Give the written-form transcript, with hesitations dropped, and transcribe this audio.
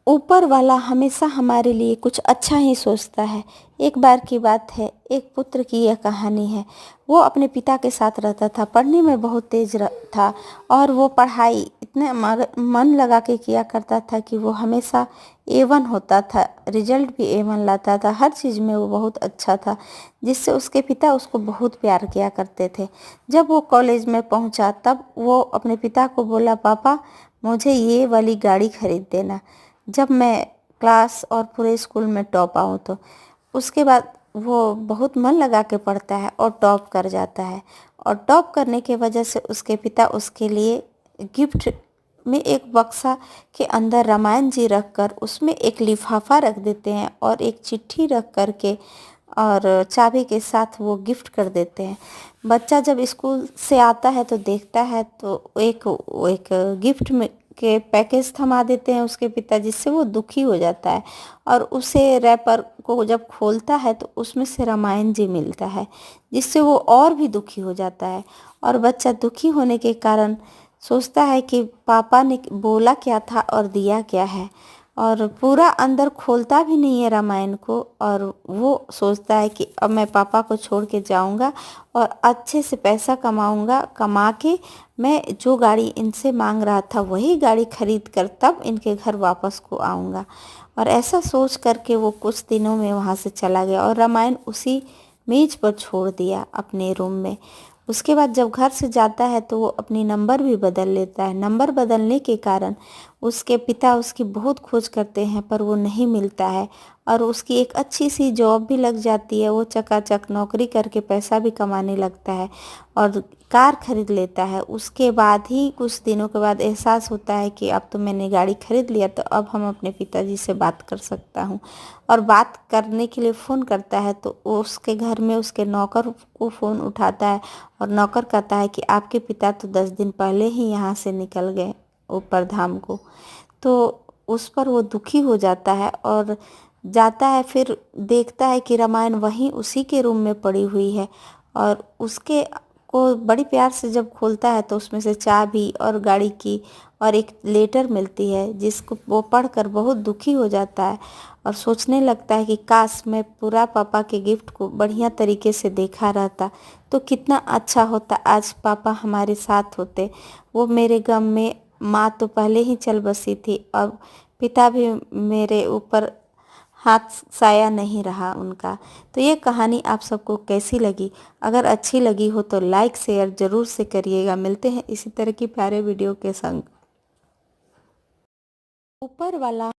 ऊपर वाला हमेशा हमारे लिए कुछ अच्छा ही सोचता है। एक बार की बात है, एक पुत्र की यह कहानी है। वो अपने पिता के साथ रहता था, पढ़ने में बहुत तेज था और वो पढ़ाई इतने मन लगा के किया करता था कि वो हमेशा A1 होता था, रिजल्ट भी A1 लाता था, हर चीज़ में वो बहुत अच्छा था, जिससे उसके पिता उसको बहुत प्यार किया करते थे। जब वो कॉलेज में पहुंचा तब वो अपने पिता को बोला, पापा मुझे ये वाली गाड़ी खरीद देना जब मैं क्लास और पूरे स्कूल में टॉप आऊँ तो। उसके बाद वो बहुत मन लगा के पढ़ता है और टॉप कर जाता है, और टॉप करने के वजह से उसके पिता उसके लिए गिफ्ट में एक बक्सा के अंदर रामायण जी रख कर उसमें एक लिफाफा रख देते हैं और एक चिट्ठी रख कर के और चाबी के साथ वो गिफ्ट कर देते हैं। बच्चा जब स्कूल से आता है तो देखता है तो एक गिफ्ट में के पैकेज थमा देते हैं उसके पिता, जिससे वो दुखी हो जाता है और उसे रैपर को जब खोलता है तो उसमें से रामायण जी मिलता है, जिससे वो और भी दुखी हो जाता है। और बच्चा दुखी होने के कारण सोचता है कि पापा ने बोला क्या था और दिया क्या है, और पूरा अंदर खोलता भी नहीं है रामायण को, और वो सोचता है कि अब मैं पापा को छोड़ के जाऊंगा और अच्छे से पैसा कमाऊंगा, कमा के मैं जो गाड़ी इनसे मांग रहा था वही गाड़ी खरीद कर तब इनके घर वापस को आऊंगा। और ऐसा सोच करके वो कुछ दिनों में वहाँ से चला गया और रामायण उसी मेज पर छोड़ दिया अपने रूम में। उसके बाद जब घर से जाता है तो वो अपनी नंबर भी बदल लेता है। नंबर बदलने के कारण उसके पिता उसकी बहुत खोज करते हैं पर वो नहीं मिलता है, और उसकी एक अच्छी सी जॉब भी लग जाती है। वो चकाचक नौकरी करके पैसा भी कमाने लगता है और कार खरीद लेता है। उसके बाद ही कुछ दिनों के बाद एहसास होता है कि अब तो मैंने गाड़ी खरीद लिया, तो अब हम अपने पिताजी से बात कर सकता हूँ। और बात करने के लिए फ़ोन करता है तो वो उसके घर में उसके नौकर को फ़ोन उठाता है और नौकर कहता है कि आपके पिता तो 10 दिन पहले ही यहाँ से निकल गए ऊपर धाम को। तो उस पर वो दुखी हो जाता है और जाता है, फिर देखता है कि रामायण वहीं उसी के रूम में पड़ी हुई है, और उसके को बड़ी प्यार से जब खोलता है तो उसमें से चाबी और गाड़ी की और एक लेटर मिलती है, जिसको वो पढ़कर बहुत दुखी हो जाता है और सोचने लगता है कि काश मैं पूरा पापा के गिफ्ट को बढ़िया तरीके से देखा रहता तो कितना अच्छा होता, आज पापा हमारे साथ होते। वो मेरे गम में, माँ तो पहले ही चल बसी थी, अब पिता भी मेरे ऊपर हाथ साया नहीं रहा उनका। तो ये कहानी आप सबको कैसी लगी? अगर अच्छी लगी हो तो लाइक शेयर ज़रूर से करिएगा। मिलते हैं इसी तरह की प्यारे वीडियो के संग। ऊपर वाला